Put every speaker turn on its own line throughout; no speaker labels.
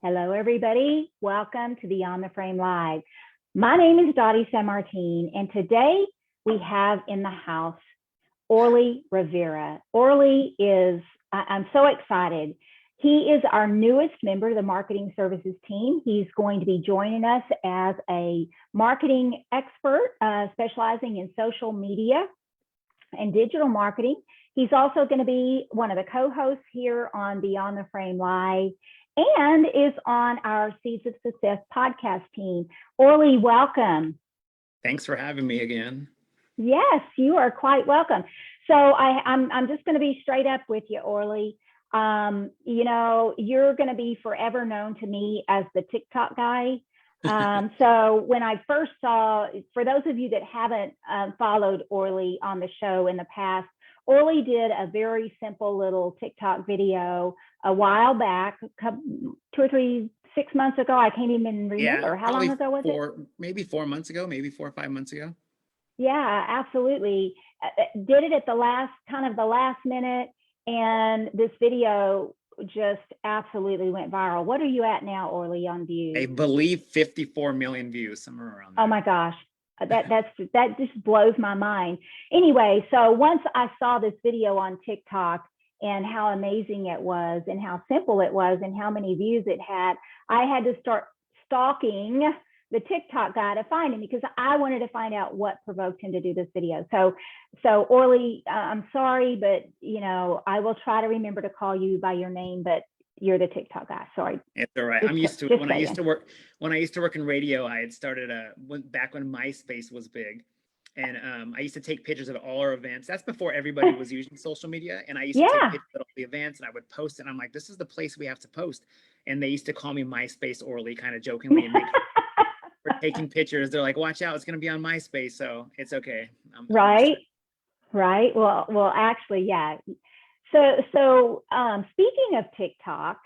Hello, everybody. Welcome to Beyond the Frame Live. My name is Dottie San Martin, and today we have in the house Orly Rivera. Orly is, I'm so excited. He is our newest member of the marketing services team. He's going to be joining us as a marketing expert, specializing in social media and digital marketing. He's also going to be one of the co-hosts here on Beyond the Frame Live and is on our Seeds of Success podcast team. Orly, welcome.
Thanks for having me again.
Yes, you are quite welcome. So I'm just going to be straight up with you, Orly. You're going to be forever known to me as the TikTok guy. So when I first saw, for those of you that haven't followed Orly on the show in the past, Orly did a very simple little TikTok video a while back, 2 or 3, 6 months ago. I can't even remember.
Yeah,
how long ago was it?
Maybe 4 months ago, maybe 4 or 5 months ago.
Yeah, absolutely. Did it at the last minute, and this video just absolutely went viral. What are you at now, Orly, on views?
I believe 54 million views, somewhere around there.
Oh my gosh. That just blows my mind. Anyway, so once I saw this video on TikTok and how amazing it was and how simple it was and how many views it had, I had to start stalking the TikTok guy to find him because I wanted to find out what provoked him to do this video. So Orly, I'm sorry, but I will try to remember to call you by your name, but you're the TikTok guy. Sorry.
It's all right. I'm used to it. When I used to work in radio, I had started back when MySpace was big. And I used to take pictures of all our events. That's before everybody was using social media. And I used to take pictures of all the events and I would post it. And I'm like, this is the place we have to post. And they used to call me MySpace Orly, kind of jokingly, and for taking pictures. They're like, watch out, it's going to be on MySpace. So it's okay.
Right. Well, actually, yeah. So speaking of TikTok,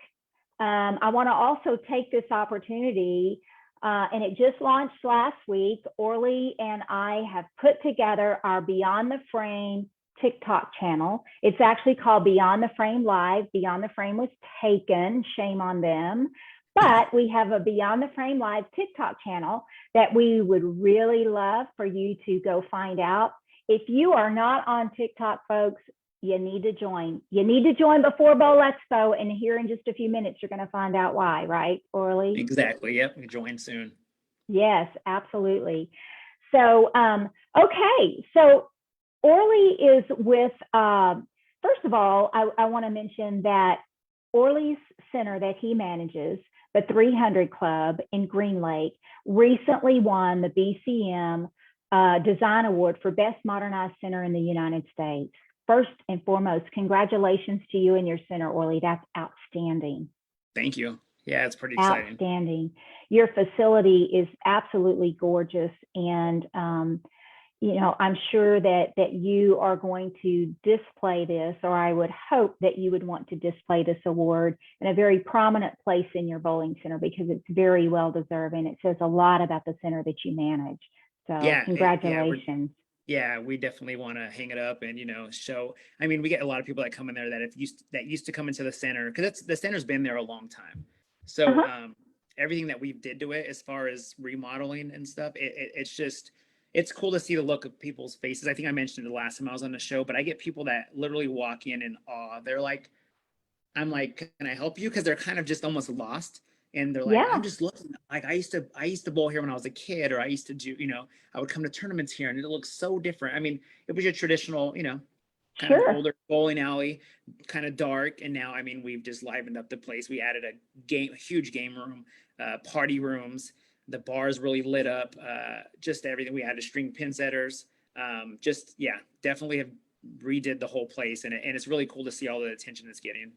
I want to also take this opportunity, and it just launched last week. Orly and I have put together our Beyond the Frame TikTok channel. It's actually called Beyond the Frame Live. Beyond the Frame was taken, shame on them. But we have a Beyond the Frame Live TikTok channel that we would really love for you to go find out. If you are not on TikTok, folks, you need to join. You need to join before Bowl Expo, and here in just a few minutes, you're going to find out why, right, Orly?
Exactly. Yep. We join soon.
Yes, absolutely. So, okay. So Orly is with, first of all, I want to mention that Orly's center that he manages, the 300 Club in Green Lake, recently won the BCM Design Award for Best Modernized Center in the United States. First and foremost, congratulations to you and your center, Orly. That's outstanding.
Thank you. Yeah, it's pretty exciting.
Outstanding. Your facility is absolutely gorgeous. And, I'm sure that you are going to display this, or I would hope that you would want to display this award in a very prominent place in your bowling center because it's very well deserved. And it says a lot about the center that you manage. So yeah, congratulations.
Yeah, we definitely want to hang it up and, show. I mean, we get a lot of people that come in there that used to come into the center because the center's been there a long time. So everything that we did to it as far as remodeling and stuff, it's cool to see the look of people's faces. I think I mentioned it the last time I was on the show, but I get people that literally walk in awe. They're like, I'm like, can I help you? Because they're kind of just almost lost. And they're like, I'm just looking. Like I used to bowl here when I was a kid, or I used to do, I would come to tournaments here, and it looks so different. I mean, it was your traditional, kind of older bowling alley, kind of dark. And now, I mean, we've just livened up the place. We added a huge game room, party rooms. The bar's really lit up. Just everything. We added string pin setters. Definitely have redid the whole place, and it's really cool to see all the attention it's getting.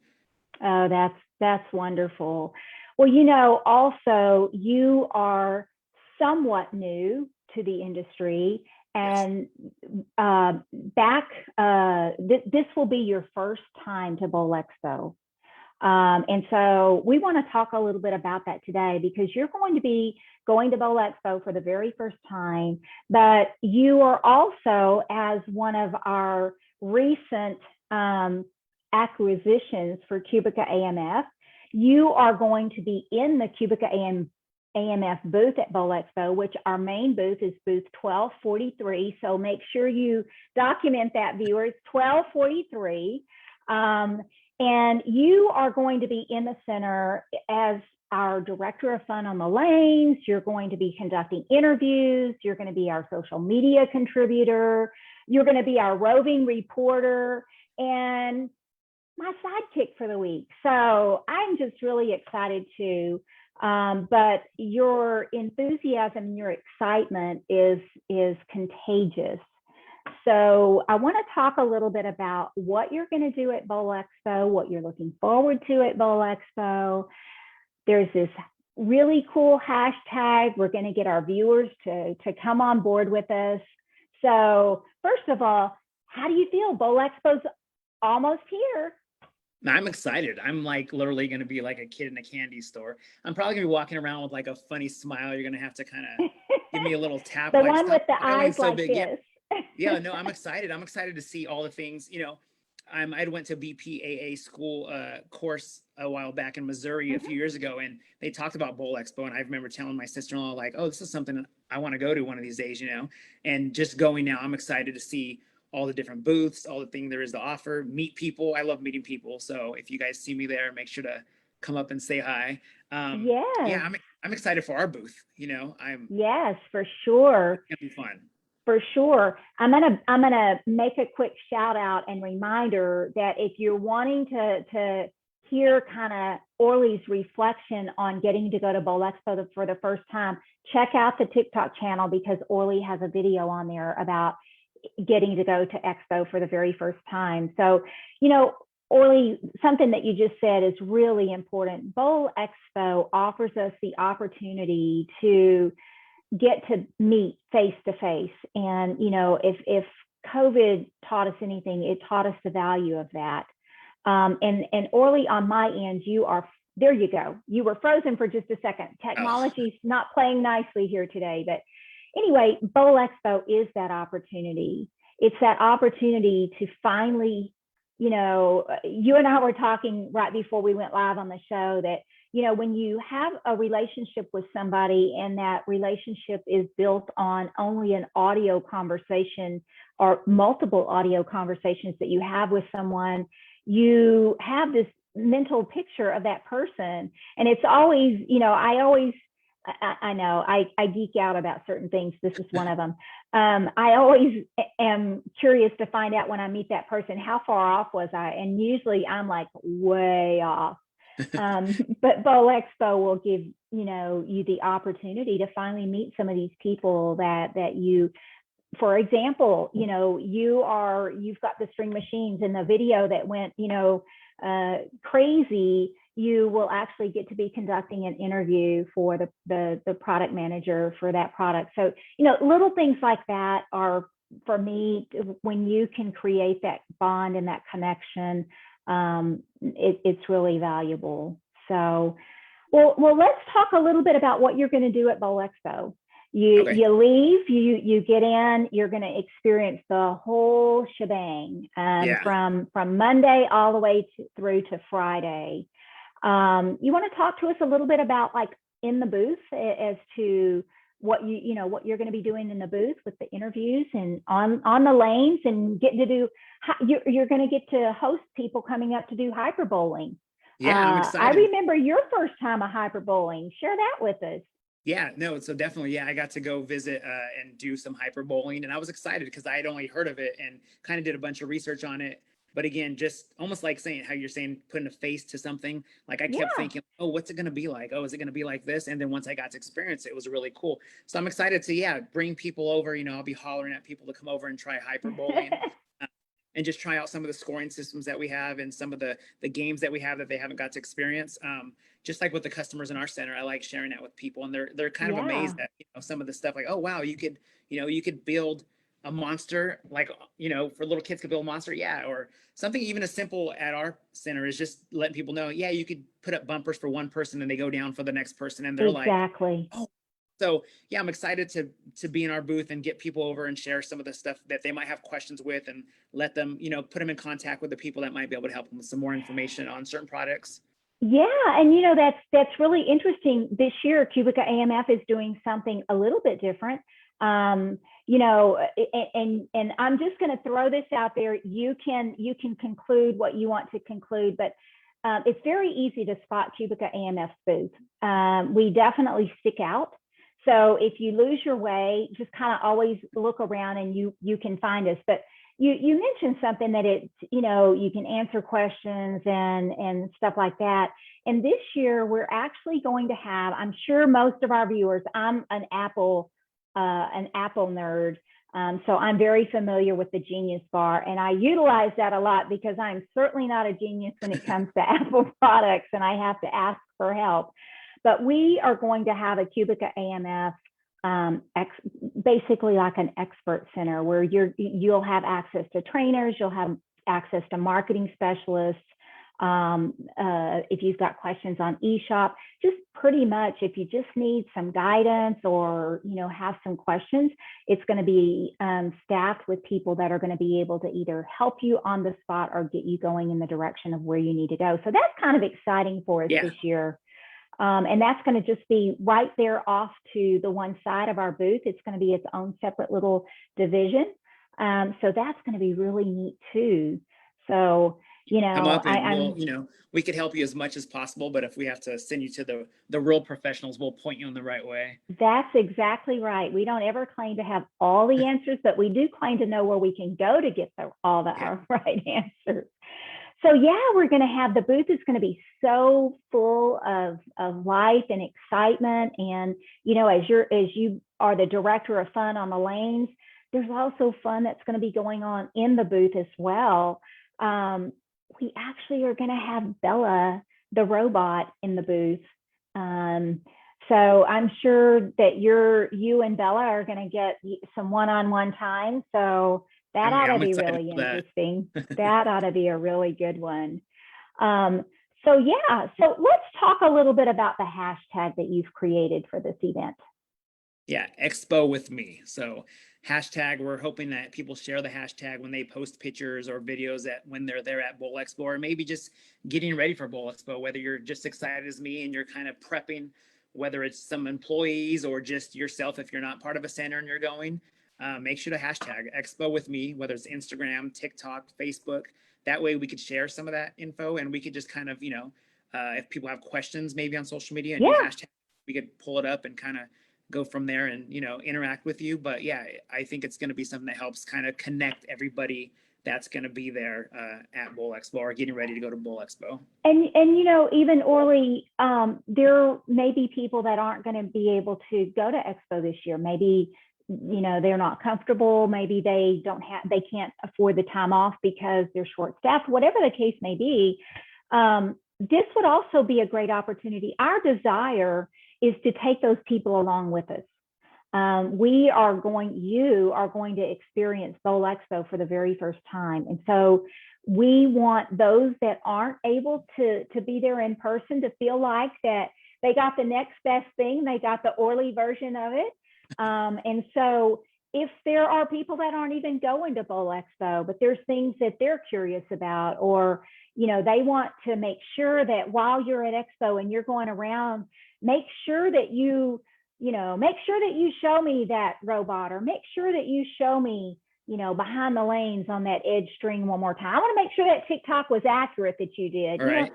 Oh, that's wonderful. Well, also you are somewhat new to the industry, and this will be your first time to Bowl Expo. And so we want to talk a little bit about that today because you're going to be going to Bowl Expo for the very first time, but you are also, as one of our recent acquisitions for Cubica AMF, you are going to be in the Cubica AMF booth at Bowl Expo, which our main booth is booth 1243. So make sure you document that, viewers, 1243. And you are going to be in the center as our director of fun on the lanes. You're going to be conducting interviews. You're going to be our social media contributor. You're going to be our roving reporter and my sidekick for the week. So I'm just really excited too. But your enthusiasm, your excitement is contagious. So I want to talk a little bit about what you're going to do at Bowl Expo, what you're looking forward to at Bowl Expo. There's this really cool hashtag. We're going to get our viewers to come on board with us. So first of all, how do you feel? Bowl Expo's almost here.
I'm excited. I'm like literally going to be like a kid in a candy store. I'm probably going to be walking around with like a funny smile. You're going to have to kind of give me a little tap.
The
like,
one with the eyes
so
like
big.
this.
Yeah, no, I'm excited. I'm excited to see all the things, I went to BPAA school course a while back in Missouri a few years ago, and they talked about Bowl Expo. And I remember telling my sister-in-law, like, oh, this is something I want to go to one of these days, and just going now, I'm excited to see all the different booths, all the things there is to offer, meet people. I love meeting people. So if you guys see me there, make sure to come up and say hi. Yeah, I'm excited for our booth.
Yes, for sure.
It's gonna be fun.
For sure. I'm gonna make a quick shout out and reminder that if you're wanting to hear kind of Orly's reflection on getting to go to Bowl Expo for the first time, check out the TikTok channel because Orly has a video on there about getting to go to Expo for the very first time. So, Orly, something that you just said is really important. Bowl Expo offers us the opportunity to get to meet face to face. And, if COVID taught us anything, it taught us the value of that. And Orly, on my end, there you go. You were frozen for just a second. Technology's not playing nicely here today, but anyway, Bowl Expo is that opportunity. It's that opportunity to finally, you and I were talking right before we went live on the show that, when you have a relationship with somebody and that relationship is built on only an audio conversation or multiple audio conversations that you have with someone, you have this mental picture of that person. And it's always, I know I geek out about certain things. This is one of them. I always am curious to find out when I meet that person, how far off was I? And usually I'm like way off. But Bowl Expo will give, you the opportunity to finally meet some of these people that you, for example, you've got the string machines in the video that went, crazy. You will actually get to be conducting an interview for the product manager for that product. So, little things like that are, for me, when you can create that bond and that connection, it's really valuable. So, well, let's talk a little bit about what you're going to do at Bowl Expo. You leave, you get in, you're going to experience the whole shebang, from Monday all the way through to Friday. You want to talk to us a little bit about, like, in the booth as to what what you're going to be doing in the booth with the interviews and on the lanes, and getting to do, you're going to get to host people coming up to do hyper bowling.
Yeah, I'm excited.
I remember your first time of hyper bowling. Share that with us.
Yeah, no, so definitely, I got to go visit and do some hyper bowling, and I was excited because I had only heard of it and kind of did a bunch of research on it. But again, just almost like saying how you're saying, putting a face to something. Like I kept thinking, oh, what's it going to be like? Oh, is it going to be like this? And then once I got to experience it, it was really cool. So I'm excited to, bring people over. I'll be hollering at people to come over and try hyper bowling. And just try out some of the scoring systems that we have and some of the games that we have that they haven't got to experience. Just like with the customers in our center, I like sharing that with people, and they're kind of amazed at some of the stuff, like, oh wow, you could build a monster, like, for little kids could build a monster, or something even as simple at our center is just letting people know, you could put up bumpers for one person and they go down for the next person, and they're
exactly.
like, oh. So I'm excited to be in our booth and get people over and share some of the stuff that they might have questions with, and let them, put them in contact with the people that might be able to help them with some more information on certain products.
Yeah, and that's really interesting. This year, Cubica AMF is doing something a little bit different. And I'm just going to throw this out there. You can conclude what you want to conclude, but it's very easy to spot Cubica AMF's booth. We definitely stick out. So if you lose your way, just kind of always look around and you can find us. But you mentioned something that it's, you can answer questions and stuff like that. And this year we're actually going to have, I'm sure most of our viewers, I'm an Apple nerd. So I'm very familiar with the Genius Bar, and I utilize that a lot because I'm certainly not a genius when it comes to Apple products, and I have to ask for help. But we are going to have a Cubica AMF, basically like an expert center where you'll have access to trainers, you'll have access to marketing specialists. If you've got questions on eShop, just pretty much if you just need some guidance or have some questions, it's going to be staffed with people that are going to be able to either help you on the spot or get you going in the direction of where you need to go. So that's kind of exciting for us this year. And that's going to just be right there off to the one side of our booth. It's going to be its own separate little division. So that's going to be really neat too. So,
come up and we could help you as much as possible, but if we have to send you to the real professionals, we'll point you in the right way.
That's exactly right. We don't ever claim to have all the answers, but we do claim to know where we can go to get all the right answers. So yeah, we're going to have, the booth is going to be so full of life and excitement. And, as you are the director of fun on the lanes, there's also fun that's going to be going on in the booth as well. We actually are going to have Bella, the robot, in the booth. So I'm sure that you and Bella are going to get some one-on-one time. So that ought to be really interesting. That ought to be a really good one. So let's talk a little bit about the hashtag that you've created for this event.
Yeah, Expo with me. So hashtag, we're hoping that people share the hashtag when they post pictures or videos when they're there at Bowl Expo, or maybe just getting ready for Bowl Expo, whether you're just excited as me and you're kind of prepping, whether it's some employees or just yourself if you're not part of a center and you're going. Make sure to hashtag Expo with me, whether it's Instagram, TikTok, Facebook. That way we could share some of that info, and we could just kind of, if people have questions maybe on social media and use hashtag, we could pull it up and kind of go from there and, interact with you. But yeah, I think it's going to be something that helps kind of connect everybody that's going to be there at Bowl Expo or getting ready to go to Bowl Expo.
And even Orly, there may be people that aren't going to be able to go to Expo this year. Maybe they're not comfortable. Maybe they can't afford the time off because they're short staffed, whatever the case may be. This would also be a great opportunity. Our desire is to take those people along with us. You are going to experience Bowl Expo for the very first time. And so we want those that aren't able to be there in person to feel like that they got the next best thing. They got the Orly version of it. And so if there are people that aren't even going to Bowl Expo, but there's things that they're curious about, or, they want to make sure that while you're at Expo and you're going around, make sure that you show me that robot, or make sure that you show me, behind the lanes on that edge string one more time. I want to make sure that TikTok was accurate that you did.
Right.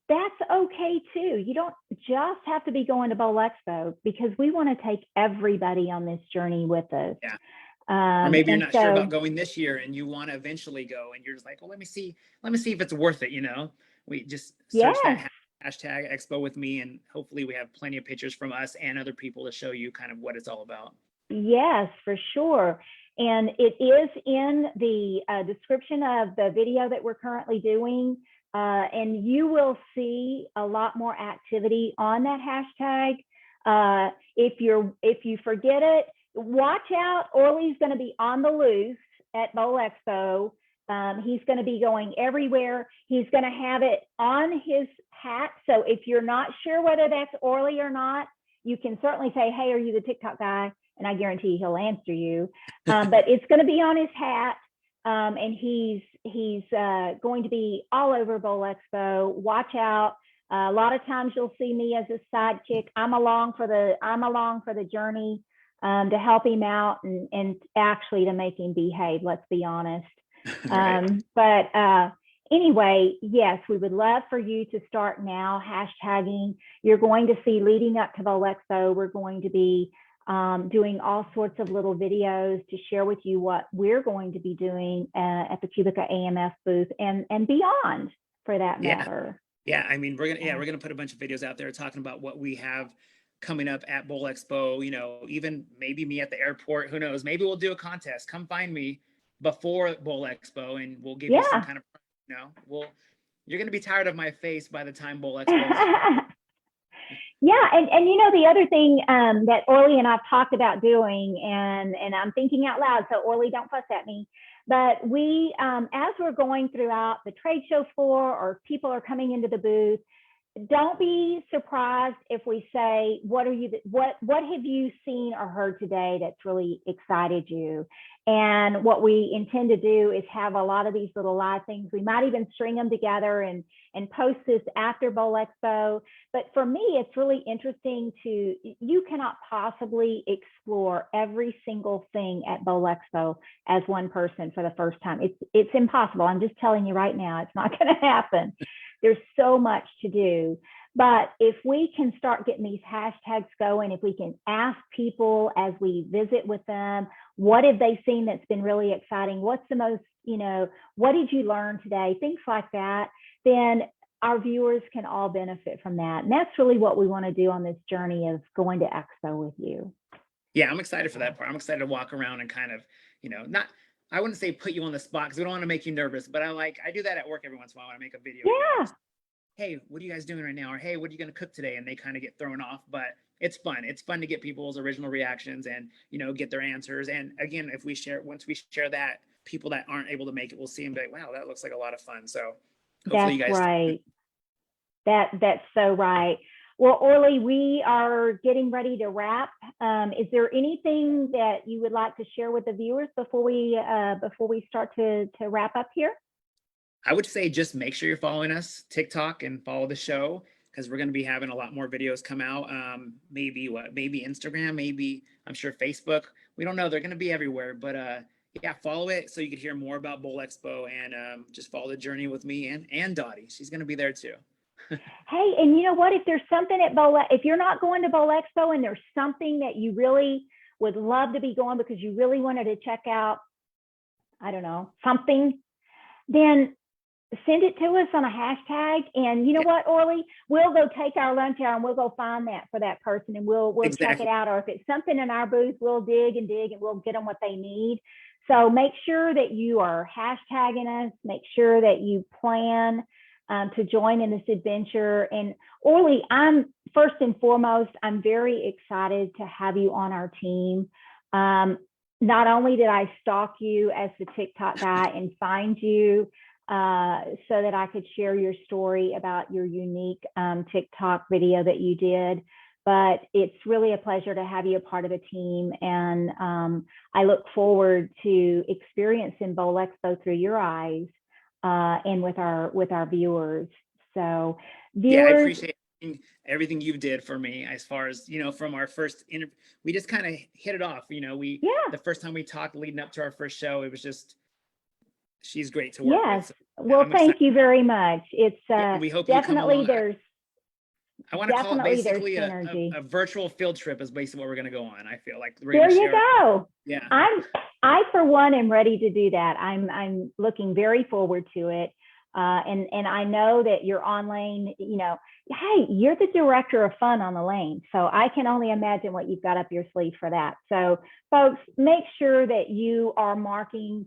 That's okay too. You don't just have to be going to Bowl Expo, because we want to take everybody on this journey with us.
Yeah. Or maybe you're not sure about going this year and you want to eventually go, and you're just like, well, let me see if it's worth it. We just search that hashtag Expo with me, and hopefully we have plenty of pictures from us and other people to show you kind of what it's all about.
Yes, for sure. And it is in the description of the video that we're currently doing. And you will see a lot more activity on that hashtag. If you forget it, watch out. Orly's going to be on the loose at Bowl Expo. He's going to be going everywhere. He's going to have it on his hat. So if you're not sure whether that's Orly or not, you can certainly say, hey, are you the TikTok guy? And I guarantee he'll answer you. But it's going to be on his hat. And he's He's going to be all over Bowl Expo. Watch out. A lot of times you'll see me as a sidekick. I'm along for the journey to help him out and actually to make him behave. Let's be honest.
Right.
But anyway, yes, we would love for you to start now hashtagging. You're going to see leading up to Bowl Expo, we're going to be doing all sorts of little videos to share with you what we're going to be doing at the Cubica AMS booth and beyond, for that matter.
Yeah, I mean, we're gonna put a bunch of videos out there talking about what we have coming up at Bowl Expo. You know, even maybe me at the airport. Who knows? Maybe we'll do a contest. Come find me before Bowl Expo, and we'll give you some kind of, you know, you're gonna be tired of my face by the time Bowl Expo is over.
Yeah, and you know, the other thing that Orly and I've talked about doing, and I'm thinking out loud, so Orly, don't fuss at me, but we, as we're going throughout the trade show floor or people are coming into the booth, don't be surprised if we say, what have you seen or heard today that's really excited you? And what we intend to do is have a lot of these little live things. We might even string them together and post this after Bowl Expo. But for me, it's really interesting you cannot possibly explore every single thing at Bowl Expo as one person for the first time. It's impossible. I'm just telling you right now, it's not going to happen. There's so much to do. But if we can start getting these hashtags going, if we can ask people as we visit with them, what have they seen that's been really exciting? What's the most, what did you learn today? Things like that, then our viewers can all benefit from that. And that's really what we want to do on this journey of going to Expo with you.
Yeah, I'm excited for that part. I'm excited to walk around and kind of, I wouldn't say put you on the spot because we don't want to make you nervous, but I do that at work every once in a while when I make a video.
Yeah.
Hey, what are you guys doing right now? Or hey, what are you going to cook today? And they kind of get thrown off, but it's fun. It's fun to get people's original reactions and, get their answers. And again, once we share that, people that aren't able to make it will see and be like, wow, that looks like a lot of fun. So hopefully you guys.
That's right. That's so right. Well, Orly, we are getting ready to wrap. Is there anything that you would like to share with the viewers before we start to wrap up here?
I would say just make sure you're following us TikTok and follow the show because we're going to be having a lot more videos come out. Maybe Instagram, maybe I'm sure Facebook. We don't know. They're going to be everywhere, but yeah, follow it so you can hear more about Bowl Expo and just follow the journey with me and Dottie. She's going to be there too.
Hey, and you know what? If there's something at if you're not going to Bowl Expo and there's something that you really would love to be going because you really wanted to check out, I don't know, something, then send it to us on a hashtag. And you know what, Orly? We'll go take our lunch hour and we'll go find that for that person and we'll check it out. Or if it's something in our booth, we'll dig and we'll get them what they need. So make sure that you are hashtagging us. Make sure that you plan to join in this adventure. And Orly, first and foremost, I'm very excited to have you on our team. Not only did I stalk you as the TikTok guy and find you so that I could share your story about your unique TikTok video that you did, but it's really a pleasure to have you a part of the team. And I look forward to experiencing Bowl Expo through your eyes and with our viewers. So viewers,
yeah, I appreciate everything you did for me as far as, from our first interview, we just kind of hit it off. The first time we talked leading up to our first show, it was just, she's great to work with. So,
well, thank you very much. It's
we hope
definitely there's
I want to call it basically a virtual field trip is basically what we're going to go on. I feel like
there you go.
Yeah.
I for one am ready to do that. I'm looking very forward to it. And I know that you're on lane, hey, you're the director of fun on the lane. So I can only imagine what you've got up your sleeve for that. So folks, make sure that you are marking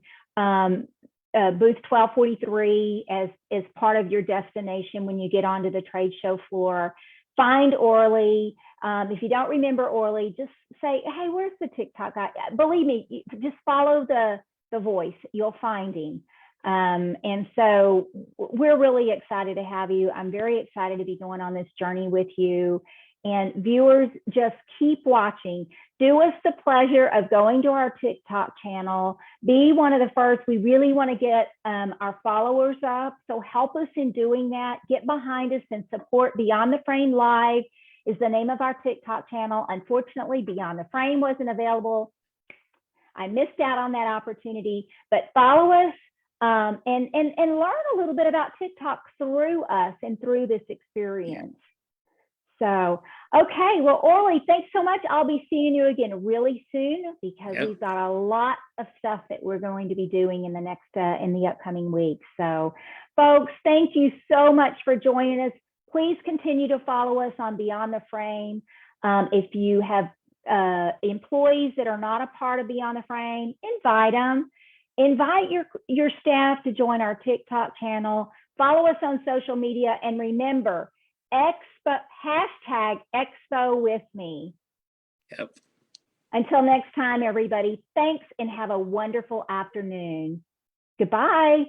booth 1243 as part of your destination when you get onto the trade show floor. Find Orly. If you don't remember Orly, just say, hey, where's the TikTok guy? Believe me, just follow the voice. You'll find him. And so we're really excited to have you. I'm very excited to be going on this journey with you. And viewers, just keep watching. Do us the pleasure of going to our TikTok channel. Be one of the first. We really want to get our followers up. So help us in doing that. Get behind us and support Beyond the Frame Live is the name of our TikTok channel. Unfortunately, Beyond the Frame wasn't available. I missed out on that opportunity, but follow us and learn a little bit about TikTok through us and through this experience. So, okay, well, Orly, thanks so much. I'll be seeing you again really soon because we've got a lot of stuff that we're going to be doing in the next, in the upcoming weeks. So, folks, thank you so much for joining us. Please continue to follow us on Beyond the Frame. If you have employees that are not a part of Beyond the Frame, invite them. Invite your staff to join our TikTok channel. Follow us on social media, and remember, hashtag Expo with me.
Yep.
Until next time, everybody, thanks and have a wonderful afternoon. Goodbye.